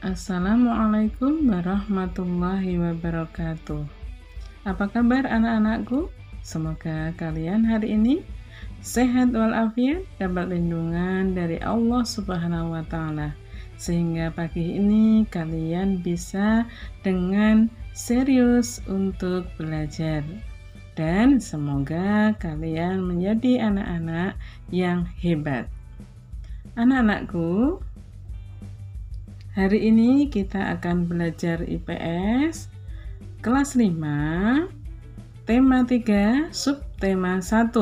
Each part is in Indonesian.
Assalamualaikum warahmatullahi wabarakatuh. Apa kabar anak-anakku? Semoga kalian hari ini sehat walafiat, dapat lindungan dari Allah Subhanahu wa Ta'ala, sehingga pagi ini kalian bisa dengan serius untuk belajar. Dan semoga kalian menjadi anak-anak yang hebat. Anak-anakku, hari ini kita akan belajar IPS kelas 5, tema 3, subtema 1.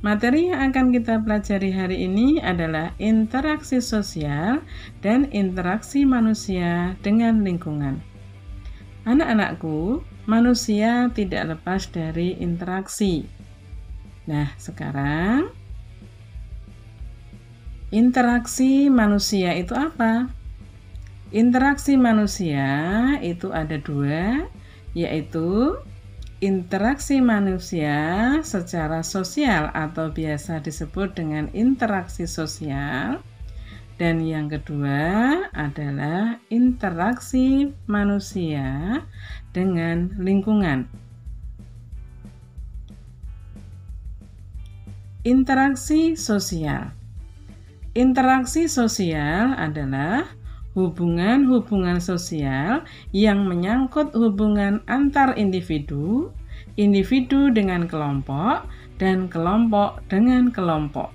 Materi yang akan kita pelajari hari ini adalah interaksi sosial dan interaksi manusia dengan lingkungan. Anak-anakku, manusia tidak lepas dari interaksi. Nah, sekarang interaksi manusia itu apa? Interaksi manusia itu ada dua, yaitu interaksi manusia secara sosial atau biasa disebut dengan interaksi sosial, dan yang kedua adalah interaksi manusia dengan lingkungan. Interaksi sosial. Interaksi sosial adalah hubungan-hubungan sosial yang menyangkut hubungan antar individu, individu dengan kelompok, dan kelompok dengan kelompok.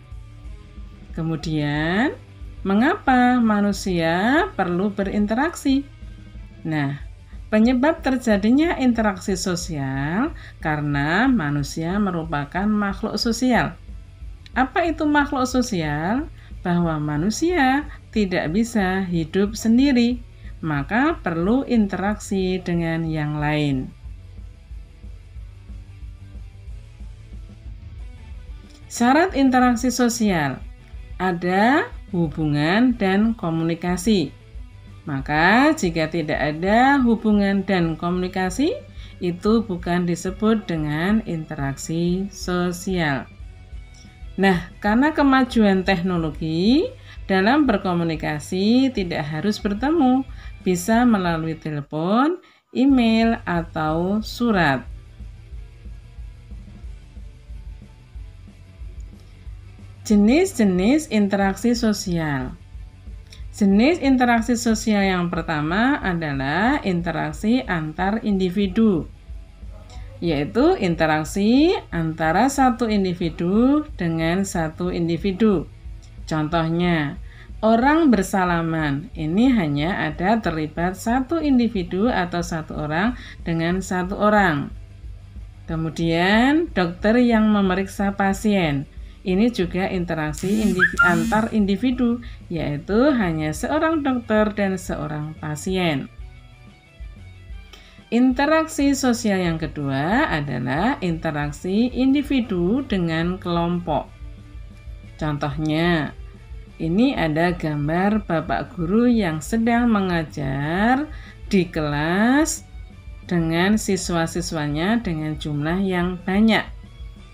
Kemudian, mengapa manusia perlu berinteraksi? Nah, penyebab terjadinya interaksi sosial karena manusia merupakan makhluk sosial. Apa itu makhluk sosial? Bahwa manusia tidak bisa hidup sendiri, maka perlu interaksi dengan yang lain. Syarat interaksi sosial ada hubungan dan komunikasi. Maka jika tidak ada hubungan dan komunikasi, itu bukan disebut dengan interaksi sosial. Nah, karena kemajuan teknologi dalam berkomunikasi tidak harus bertemu, bisa melalui telepon, email, atau surat. Jenis-jenis interaksi sosial. Jenis interaksi sosial yang pertama adalah interaksi antar individu, yaitu interaksi antara satu individu dengan satu individu. Contohnya, orang bersalaman. Ini hanya ada terlibat satu individu atau satu orang dengan satu orang. Kemudian, dokter yang memeriksa pasien. Ini juga interaksi antar individu, yaitu hanya seorang dokter dan seorang pasien. Interaksi sosial yang kedua adalah interaksi individu dengan kelompok. Contohnya, ini ada gambar Bapak Guru yang sedang mengajar di kelas dengan siswa-siswanya dengan jumlah yang banyak.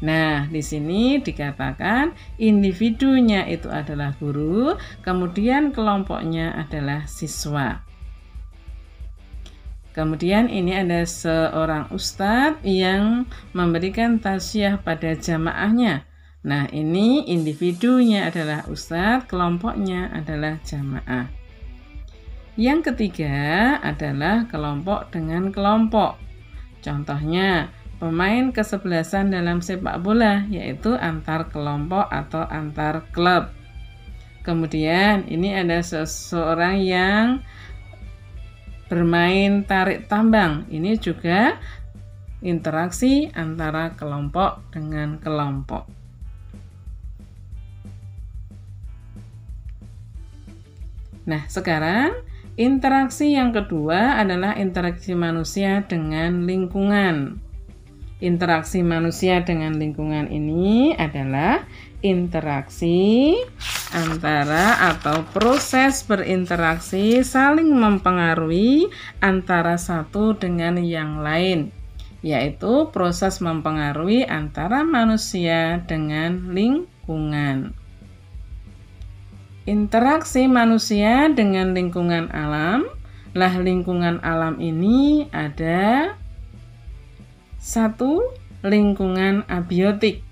Nah, di sini dikatakan individunya itu adalah guru, kemudian kelompoknya adalah siswa. Kemudian ini ada seorang ustadz yang memberikan tausiah pada jamaahnya. Nah, ini individunya adalah ustadz, kelompoknya adalah jamaah. Yang ketiga adalah kelompok dengan kelompok. Contohnya, pemain kesebelasan dalam sepak bola, yaitu antar kelompok atau antar klub. Kemudian ini ada seseorang yang bermain tarik tambang. Ini juga interaksi antara kelompok dengan kelompok. Nah, sekarang interaksi yang kedua adalah interaksi manusia dengan lingkungan. Interaksi manusia dengan lingkungan ini adalah interaksi antara atau proses berinteraksi saling mempengaruhi antara satu dengan yang lain, yaitu proses mempengaruhi antara manusia dengan lingkungan. interaksi manusia dengan lingkungan alam. Lah, lingkungan alam ini ada satu, lingkungan abiotik.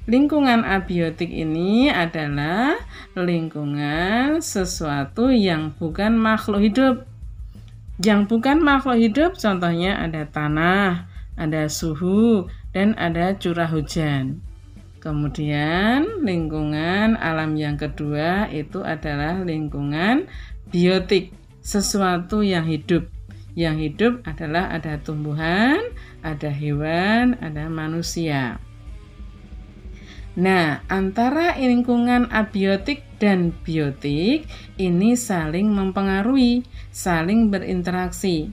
Lingkungan abiotik ini adalah lingkungan sesuatu yang bukan makhluk hidup. Yang bukan makhluk hidup contohnya ada tanah, ada suhu, dan ada curah hujan. Kemudian lingkungan alam yang kedua itu adalah lingkungan biotik, sesuatu yang hidup. Yang hidup adalah ada tumbuhan, ada hewan, ada manusia. Nah, antara lingkungan abiotik dan biotik ini saling mempengaruhi, saling berinteraksi.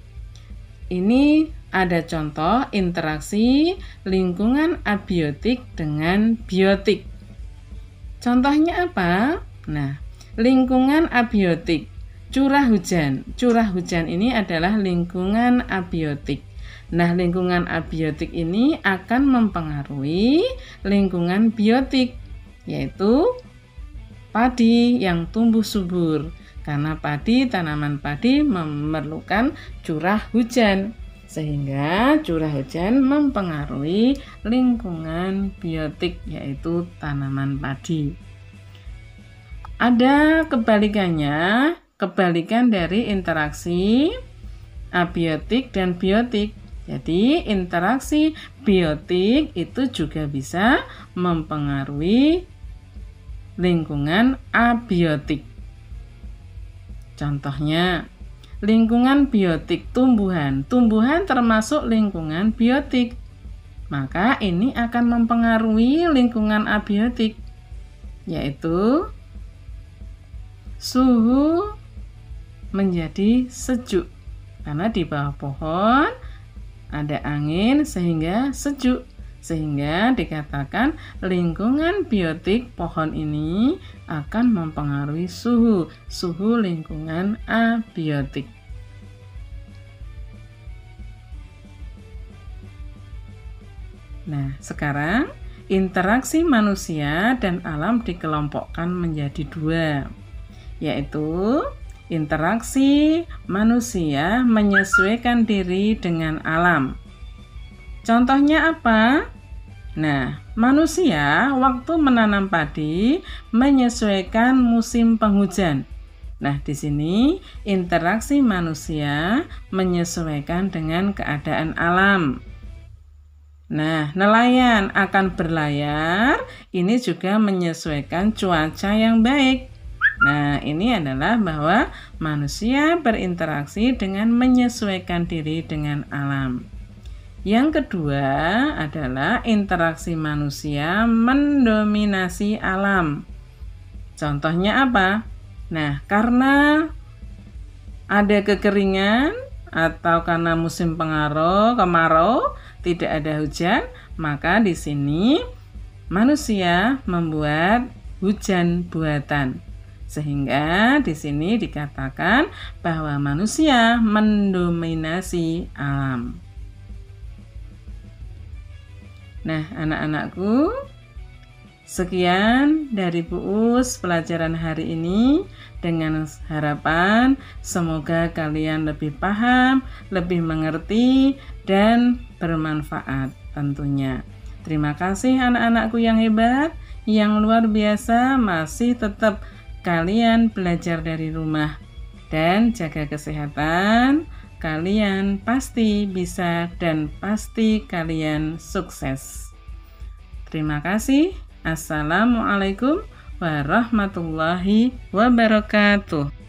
Ini ada contoh interaksi lingkungan abiotik dengan biotik. Contohnya apa? Nah, lingkungan abiotik, curah hujan. Curah hujan ini adalah lingkungan abiotik. Nah, lingkungan abiotik ini akan mempengaruhi lingkungan biotik, yaitu padi yang tumbuh subur. Karena tanaman padi memerlukan curah hujan, sehingga curah hujan mempengaruhi lingkungan biotik, yaitu tanaman padi. Ada kebalikannya, kebalikan dari interaksi abiotik dan biotik. Jadi, interaksi biotik itu juga bisa mempengaruhi lingkungan abiotik. Contohnya, lingkungan biotik tumbuhan. Tumbuhan termasuk lingkungan biotik. Maka ini akan mempengaruhi lingkungan abiotik, yaitu suhu menjadi sejuk. Karena di bawah pohon ada angin sehingga sejuk, sehingga dikatakan lingkungan biotik pohon ini akan mempengaruhi suhu lingkungan abiotik. Nah, sekarang interaksi manusia dan alam dikelompokkan menjadi dua, yaitu interaksi manusia menyesuaikan diri dengan alam. Contohnya apa? Nah, manusia waktu menanam padi menyesuaikan musim penghujan. Nah, di sini interaksi manusia menyesuaikan dengan keadaan alam. Nah, nelayan akan berlayar, ini juga menyesuaikan cuaca yang baik. Nah, ini adalah bahwa manusia berinteraksi dengan menyesuaikan diri dengan alam. Yang kedua adalah interaksi manusia mendominasi alam. Contohnya apa? Nah, karena ada kekeringan atau karena musim kemarau, tidak ada hujan, maka di sini manusia membuat hujan buatan. Sehingga di sini dikatakan bahwa manusia mendominasi alam. Nah, anak-anakku, sekian dari Bu Us pelajaran hari ini, dengan harapan semoga kalian lebih paham, lebih mengerti, dan bermanfaat tentunya. Terima kasih anak-anakku yang hebat, yang luar biasa, masih tetap kalian belajar dari rumah dan jaga kesehatan. Kalian pasti bisa dan pasti kalian sukses. Terima kasih. Assalamualaikum warahmatullahi wabarakatuh.